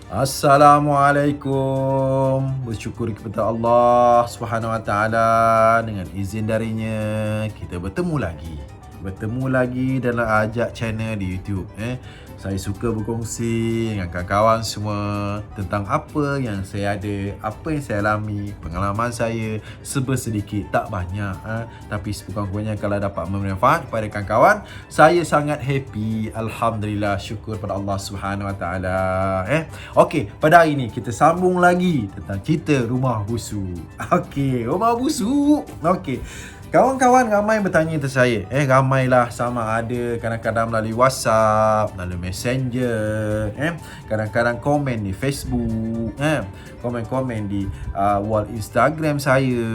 Assalamualaikum. Bersyukur kepada Allah Subhanahu Wa Taala, dengan izin darinya kita bertemu lagi. Bertemu lagi dalam Ajak channel di YouTube. Saya suka berkongsi dengan kawan-kawan semua tentang apa yang saya ada, apa yang saya alami, pengalaman saya sedikit tak banyak, tapi sekurang-kurangnya kalau dapat memberi manfaat kepada kawan-kawan, saya sangat happy. Alhamdulillah, syukur pada Allah Subhanahu Wa Taala. Okey, pada hari ini kita sambung lagi tentang cerita rumah busuk. Okey, rumah busuk. Okey. Kawan-kawan ramai bertanya ke saya. Ramailah, sama ada kadang-kadang melalui WhatsApp, melalui Messenger, kadang-kadang komen di Facebook, komen-komen di wall Instagram saya,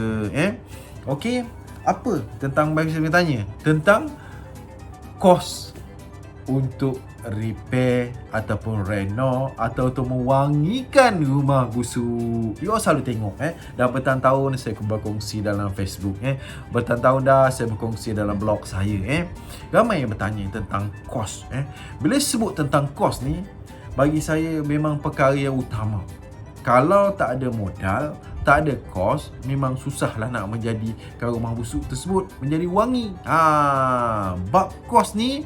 Okey, apa tentang bagi saya bertanya? Tentang kos untuk repair ataupun reno atau untuk mewangikan rumah busuk. You all selalu tengok dah bertahun-tahun saya berkongsi dalam Facebook, bertahun-tahun dah saya berkongsi dalam blog saya, ramai yang bertanya tentang kos. Bila sebut tentang kos ni, bagi saya memang perkara yang utama. Kalau tak ada modal, tak ada kos, memang susahlah nak menjadikan rumah busuk tersebut menjadi wangi. Bab kos ni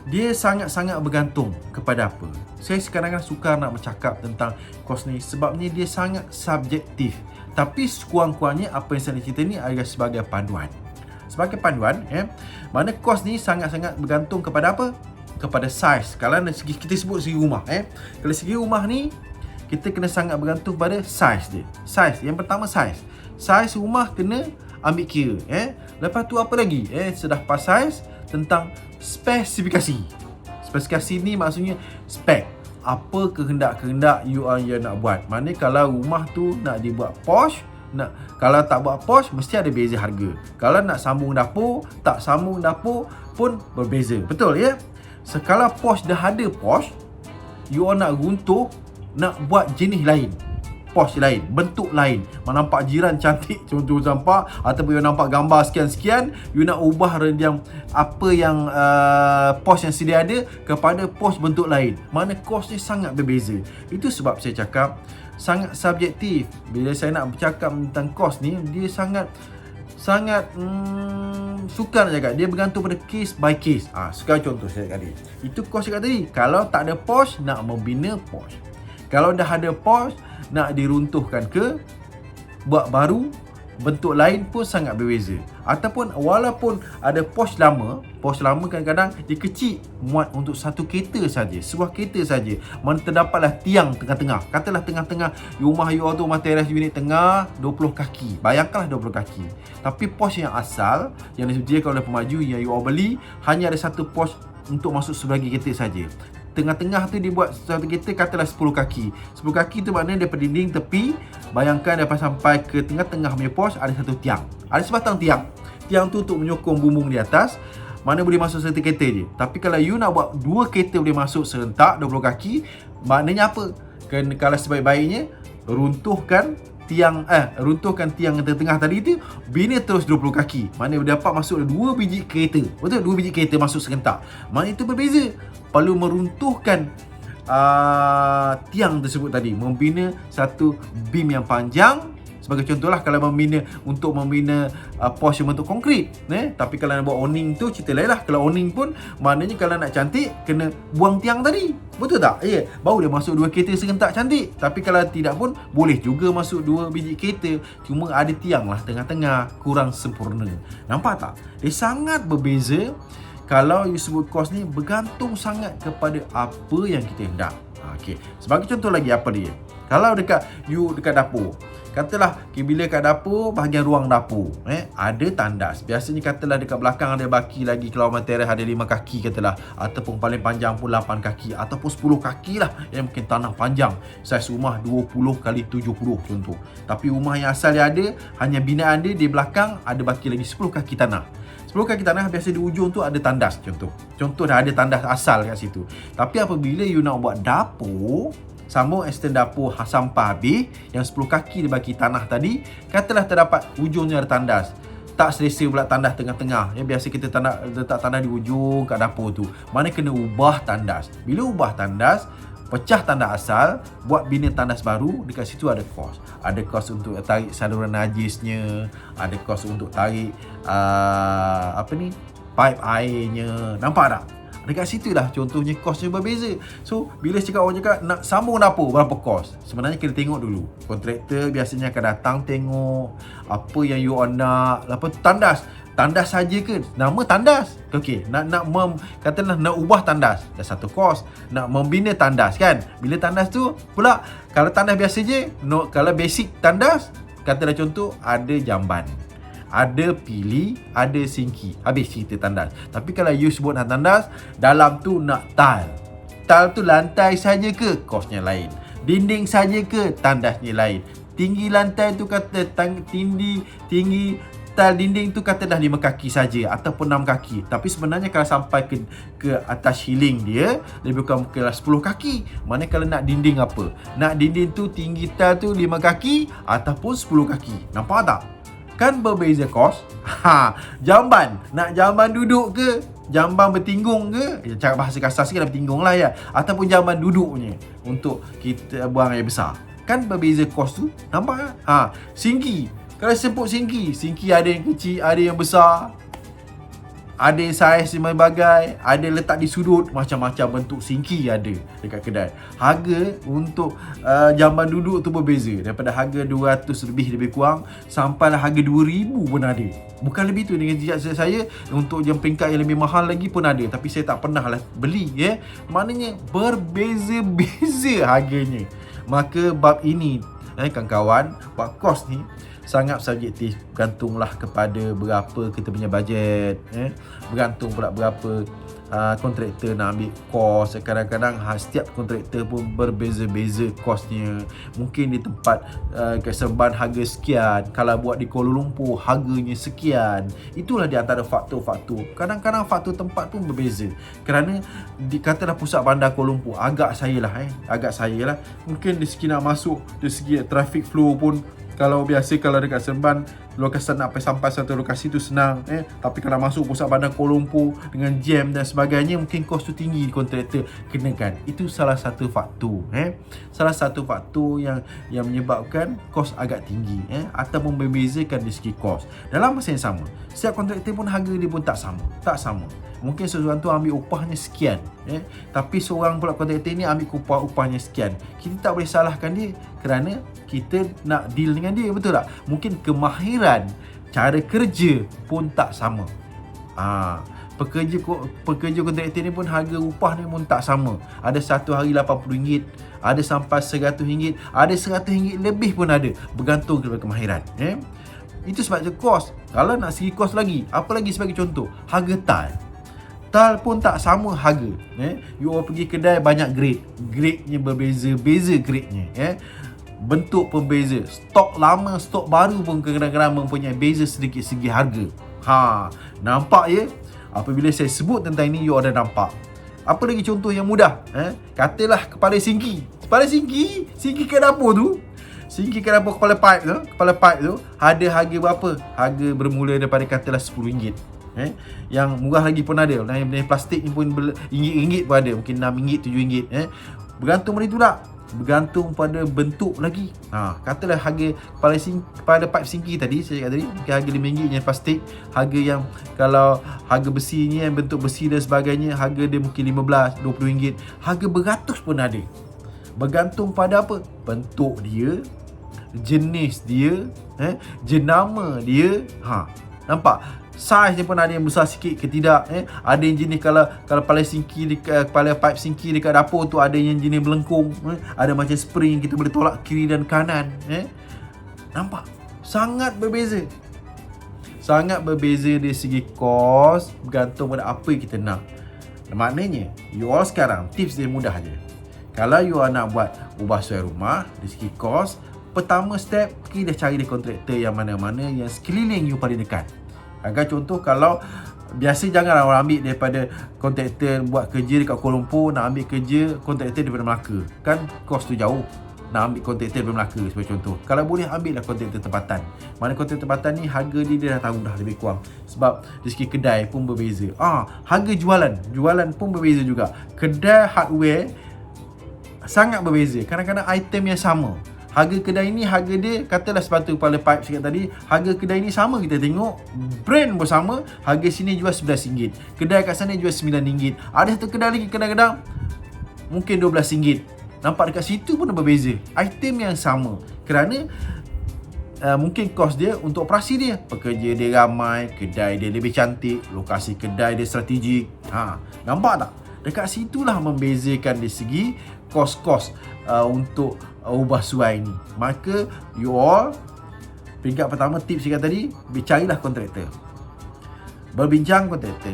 dia sangat-sangat bergantung kepada apa. Saya kadang-kadang suka nak bercakap tentang kos ni sebabnya dia sangat subjektif. Tapi sekurang-kurangnya apa yang saya nak cerita ni adalah sebagai panduan. Sebagai panduan, mana kos ni sangat-sangat bergantung kepada apa? Kepada saiz. Kalau kita sebut segi rumah, kalau segi rumah ni kita kena sangat bergantung pada saiz dia. Saiz, yang pertama saiz. Saiz rumah kena ambil kira, Lepas tu apa lagi? Sudah pas saiz, tentang spesifikasi. Spesifikasi ni maksudnya spek. Apa kehendak-kehendak you nak buat. Maknanya kalau rumah tu nak dibuat posh, kalau tak buat posh, mesti ada beza harga. Kalau nak sambung dapur, tak sambung dapur pun berbeza. Betul ya? Kalau posh dah ada posh, you nak runtuh, nak buat jenis lain, posh lain, bentuk lain, nampak jiran cantik contoh sampah, ataupun you nampak gambar sekian-sekian, you nak ubah yang apa yang posh yang sedia ada kepada posh bentuk lain. Mana kos ni sangat berbeza. Itu sebab saya cakap sangat subjektif. Bila saya nak bercakap tentang kos ni, dia sangat suka nak cakap, dia bergantung pada case by case. Sekarang contoh saya tadi, itu kos saya kata tadi, kalau tak ada posh, nak membina posh. Kalau dah ada posh, nak diruntuhkan ke buat baru, bentuk lain pun sangat berbeza. Ataupun walaupun ada posh lama kadang-kadang dia kecil, muat untuk satu kereta saja, sebuah kereta saja. Mana terdapatlah tiang tengah-tengah. Katalah tengah-tengah rumah you tu, rumah teras unit tengah 20 kaki. Bayangkanlah 20 kaki. Tapi posh yang asal yang disediakan oleh pemaju yang you beli, hanya ada satu posh untuk masuk sebagai kereta saja. Tengah-tengah tu dibuat satu kereta, katalah 10 kaki. 10 kaki tu maknanya daripada dinding tepi, bayangkan dapat sampai ke tengah-tengah punya pos ada satu tiang. Ada sebatang tiang. Tiang tu untuk menyokong bumbung di atas, mana boleh masuk satu kereta je. Tapi kalau you nak buat dua kereta boleh masuk serentak 20 kaki, maknanya apa? Kalau sebaik-baiknya runtuhkan tiang yang tengah tadi tu, bina terus 20 kaki. Maknanya dapat masuk 2 biji kereta. Betul? 2 biji kereta masuk serentak. Maknanya itu berbeza. Perlu meruntuhkan tiang tersebut tadi, membina satu beam yang panjang. Sebagai contohlah, kalau untuk membina posh yang bentuk konkrit, tapi kalau nak buat awning tu cerita lain lah. Kalau awning pun maknanya kalau nak cantik kena buang tiang tadi. Betul tak? Ya, baru dia masuk 2 kereta serentak cantik. Tapi kalau tidak pun boleh juga masuk 2 biji kereta, cuma ada tiang lah tengah-tengah, kurang sempurna. Nampak tak? Dia sangat berbeza. Kalau you sebut kos ni bergantung sangat kepada apa yang kita hendak. Okey, sebagai contoh lagi, apa dia? Kalau dekat dapur, katalah bila kat dapur, bahagian ruang dapur, ada tandas. Biasanya katalah dekat belakang ada baki lagi, keluar teras ada 5 kaki katalah, ataupun paling panjang pun 8 kaki ataupun 10 kaki lah, yang mungkin tanah panjang. Saiz rumah 20 kali 70 contoh. Tapi rumah yang asal dia ada, hanya binaan dia di belakang ada baki lagi 10 kaki tanah. 10 kaki tanah, biasa di ujung tu ada tandas contoh dah ada tandas asal kat situ. Tapi apabila you nak buat dapur, sambung extend dapur sampah habis, yang 10 kaki di baki tanah tadi, katalah terdapat ujungnya ada tandas, tak selesa pula tandas tengah-tengah. Biasa kita letak tandas di ujung kat dapur tu, mana kena ubah tandas. Bila ubah tandas, Pecah tandas asal, buat bina tandas baru, dekat situ ada kos. Ada kos untuk tarik saluran najisnya, ada kos untuk tarik pipe airnya. Nampak tak? Dekat situ lah contohnya kosnya berbeza. So, bila orang cakap nak sambung dapur, berapa kos? Sebenarnya kena tengok dulu. Kontraktor biasanya akan datang tengok apa yang you all nak. Lepas tu tandas saja ke? Nama tandas. Okey, katalah nak ubah tandas, dah satu kos. Nak membina tandas kan? Bila tandas tu pula, kalau tandas biasa je, kalau basic tandas, katalah contoh ada jamban, ada pili, ada sinki. Habis cerita tandas. Tapi kalau you sebut nak tandas, dalam tu nak tile. Tile tu lantai saja ke? Kosnya lain. Dinding saja ke? Tandasnya lain. Tinggi lantai tu kata tinggi tile dinding tu kata dah 5 kaki saja ataupun 6 kaki. Tapi sebenarnya kalau sampai ke atas ceiling dia, lebih kurang mungkinlah 10 kaki. Mana kalau nak dinding apa? Nak dinding tu tinggi tile tu 5 kaki ataupun 10 kaki. Nampak tak? Kan berbeza kos. Jamban, nak jamban duduk ke? Jamban bertinggung ke? Cakap bahasa kasar sikit dah bertinggung lah ya. Ataupun jamban duduknya untuk kita buang air besar. Kan berbeza kos tu. Nampak tak? Sinki. Kalau sebut sinki ada yang kecil, ada yang besar. Ada yang saiz berbagai, ada letak di sudut, macam-macam bentuk sinki ada dekat kedai. Harga untuk jamban duduk tu berbeza. Daripada harga 200 lebih kurang sampailah harga 2000 pun ada. Bukan lebih tu, dengan jejak saya untuk jam peringkat yang lebih mahal lagi pun ada. Tapi saya tak pernah lah beli ya. Maknanya berbeza-beza harganya. Maka bab ini kawan-kawan, bab kos ni sangat subjektif, bergantunglah kepada berapa kita punya bajet, bergantung pula berapa kontraktor nak ambil kos. Kadang-kadang setiap kontraktor pun berbeza-beza kosnya. Mungkin di tempat Seremban harga sekian, kalau buat di Kuala Lumpur harganya sekian. Itulah di antara faktor-faktor. Kadang-kadang faktor tempat pun berbeza. Kerana dikatalah pusat bandar Kuala Lumpur, agak saya lah, mungkin dari segi nak masuk, dari segi traffic flow pun, kalau dekat Seremban, lokasi nak sampai satu lokasi tu senang, tapi kalau masuk pusat bandar Kuala Lumpur dengan jam dan sebagainya, mungkin kos tu tinggi kontraktor kenakan. Itu salah satu faktor, salah satu faktor yang menyebabkan kos agak tinggi, ataupun membezakan dari segi kos. Dalam masa yang sama, setiap kontraktor pun harga dia pun tak sama. Mungkin seorang tu ambil upahnya sekian, tapi seorang pula kontraktor ni ambil upahnya sekian. Kita tak boleh salahkan dia kerana kita nak deal dengan dia, betul tak? Mungkin kemahiran, cara kerja pun tak sama. Pekerja kontraktor ni pun harga upah ni pun tak sama. Ada satu hari RM80, ada sampai RM100, ada RM100 lebih pun ada, bergantung kepada kemahiran. Itu sebab kos. Kalau nak segi kos lagi, apa lagi sebagai contoh, harga tile pun tak sama harga. You all pergi kedai banyak grade-nya berbeza-beza grade-nya. Bentuk pun beza. Stok lama, stok baru pun kadang-kadang mempunyai beza sedikit segi harga. Nampak ya? Apabila saya sebut tentang ini, you all dah nampak. Apa lagi contoh yang mudah? Katalah kepala sinki ke dapur tu. Sinki ke dapur, kepala pipe tu ada harga berapa? Harga bermula daripada katalah RM10. Yang murah lagi pun ada. Yang plastik ni pun RM1 pun ada. Mungkin RM6, RM7. Bergantung pada itu tak? Bergantung pada bentuk lagi. Katalah harga kepala pipe sinki tadi, saya cakap tadi, mungkin harga RM5 yang plastik. Harga yang kalau harga besi ni, yang bentuk besi dan sebagainya, harga dia mungkin RM15, RM20. Harga beratus pun ada. Bergantung pada apa? Bentuk dia, jenis dia, jenama dia. Nampak? Saiz dia pun ada yang besar sikit ke tidak. Ada yang jenis kalau kepala pipe sinki dekat dapur tu, ada yang jenis melengkung, ada macam spring, kita boleh tolak kiri dan kanan. Nampak? Sangat berbeza dari segi kos, bergantung pada apa yang kita nak. Maknanya you all sekarang, tips dia mudah je. Kalau you all nak buat ubah suai rumah dari segi kos, pertama step, kita cari dia kontraktor yang mana-mana yang sekeliling you paling dekat. Agak contoh, kalau biasa janganlah orang ambil daripada kontraktor buat kerja dekat Kuala Lumpur, nak ambil kerja kontraktor daripada Melaka. Kan kos tu jauh. Nak ambil kontraktor daripada Melaka sebagai contoh. Kalau boleh, ambillah kontraktor tempatan. Mana kontraktor tempatan ni harga dia dah tahu dah lebih kurang. Sebab dari segi kedai pun berbeza. Harga jualan pun berbeza juga. Kedai hardware sangat berbeza. Kadang-kadang item yang sama, harga kedai ni, harga dia katalah sepatu kepala pipe sikit tadi, harga kedai ni sama, kita tengok brand pun sama, harga sini jual RM11, kedai kat sana jual RM9. Ada satu kedai lagi kadang-kadang mungkin RM12. Nampak dekat situ pun berbeza. Item yang sama, kerana mungkin kos dia untuk operasi dia, pekerja dia ramai, kedai dia lebih cantik, lokasi kedai dia strategik. Nampak tak? Dekat situlah membezakan dari segi kos-kos untuk ubah suai ni. Maka you all, peringkat pertama tips saya tadi, carilah kontraktor. Berbincang kontraktor.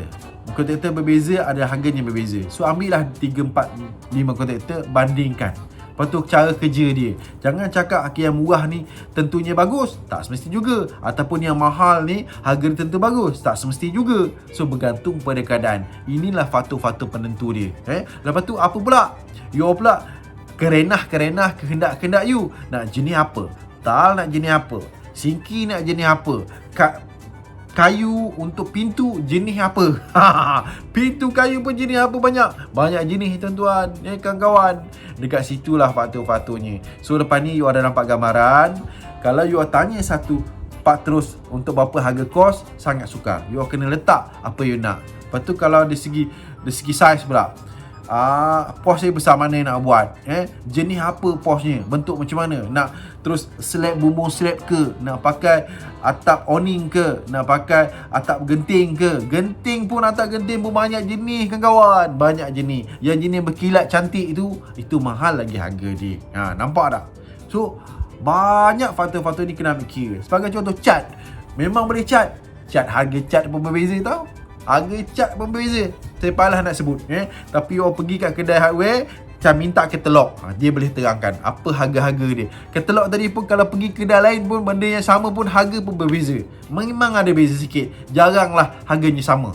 Kontraktor berbeza, ada harganya berbeza. So ambillah 3, 4, 5 kontraktor, bandingkan. Lepas tu cara kerja dia. Jangan cakap yang murah ni tentunya bagus. Tak semesti juga. Ataupun yang mahal ni harga dia tentu bagus. Tak semesti juga. So bergantung pada keadaan. Inilah faktor-faktor penentu dia. Lepas tu apa pula? You pula kerenah-kerenah kehendak-kehendak you. Nak jenis apa? Tal nak jenis apa? Sinki nak jenis apa? Kayu untuk pintu jenis apa? Pintu kayu pun jenis apa banyak? Banyak jenis tuan-tuan, kawan-kawan. Dekat situlah faktor-faktornya. So lepas ni you ada nampak gambaran. Kalau you tanya satu part terus untuk berapa harga kos, sangat sukar. You kena letak apa you nak. Lepas tu kalau dari segi saiz pula, pos dia besar mana nak buat, jenis apa posnya, bentuk macam mana, nak terus slab, bumbung slab ke, nak pakai atap awning ke, nak pakai atap genting ke. Genting pun, atap genting pun banyak jenis kawan-kawan, banyak jenis. Yang jenis berkilat cantik itu mahal lagi harga dia. Nampak tak? So banyak faktor-faktor ni kena ambil kira. Sebagai contoh, cat, memang boleh cat harga cat pun berbeza tau. Harga cat pun berbeza. Saya palah nak sebut, tapi orang pergi kat kedai hardware, macam minta katalog, dia boleh terangkan apa harga-harga dia. Katalog tadi pun kalau pergi kedai lain pun benda yang sama pun harga pun berbeza. Memang ada beza sikit. Jaranglah harganya sama.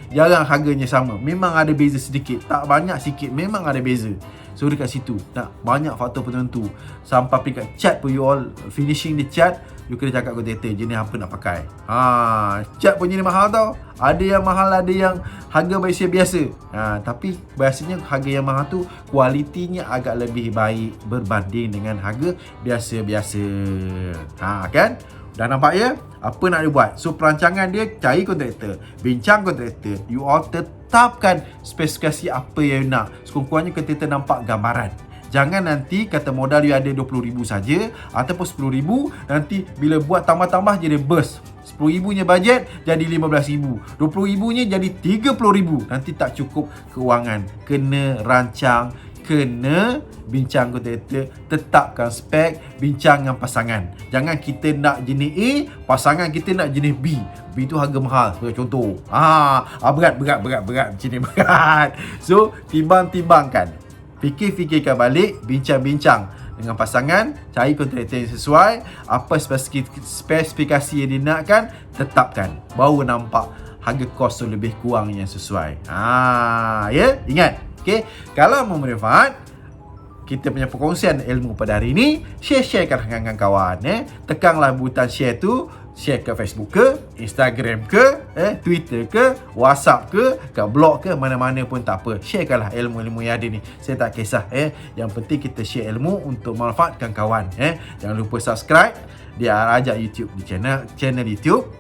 Jarang harganya sama. Memang ada beza sedikit. Tak banyak, sikit. Memang ada beza. So dekat situ nak banyak faktor penentu. Sampai pergi kat cat pun, you all finishing the cat, you kena cakap kontraktor jenis apa nak pakai. Cat pun jenis mahal tau. Ada yang mahal, ada yang harga biasa-biasa. Tapi biasanya harga yang mahal tu kualitinya agak lebih baik berbanding dengan harga biasa-biasa. Kan? Dah nampak ya? Apa nak dibuat? So perancangan dia, cari kontraktor, bincang kontraktor, you all tetapkan spesifikasi apa yang nak. Sekurang-kurangnya kontraktor nampak gambaran. Jangan nanti kata modal you ada RM20,000 saja ataupun RM10,000, nanti bila buat tambah-tambah jadi burst. RM10,000 nya bajet jadi RM15,000, RM20,000 nya jadi RM30,000. Nanti tak cukup keuangan. Kena rancang, kena bincang kontraktor, tetapkan spek, bincang dengan pasangan. Jangan kita nak jenis A, pasangan kita nak jenis B. B tu harga mahal, contoh. Berat macam ni, berat. So timbang-timbangkan, fikirkan balik, bincang-bincang dengan pasangan, cari kontraktor yang sesuai, apa spesifikasi yang dinakkan, tetapkan. Baru nampak harga kos tu lebih kurang yang sesuai. Ingat. Okay? Kalau memanfaat kita punya perkongsian ilmu pada hari ini, sharekan dengan kawan. Tekanlah butang share tu, share ke Facebook ke, Instagram ke, Twitter ke, WhatsApp ke, kat blog ke, mana-mana pun tak apa. Sharekanlah ilmu-ilmu yang ada ni. Saya tak kisah. Yang penting kita share ilmu untuk manfaatkan kawan. Jangan lupa subscribe di Ajak YouTube, di channel YouTube.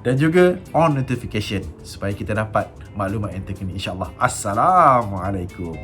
Dan juga on notification supaya kita dapat maklumat yang terkini, insyaAllah. Assalamualaikum.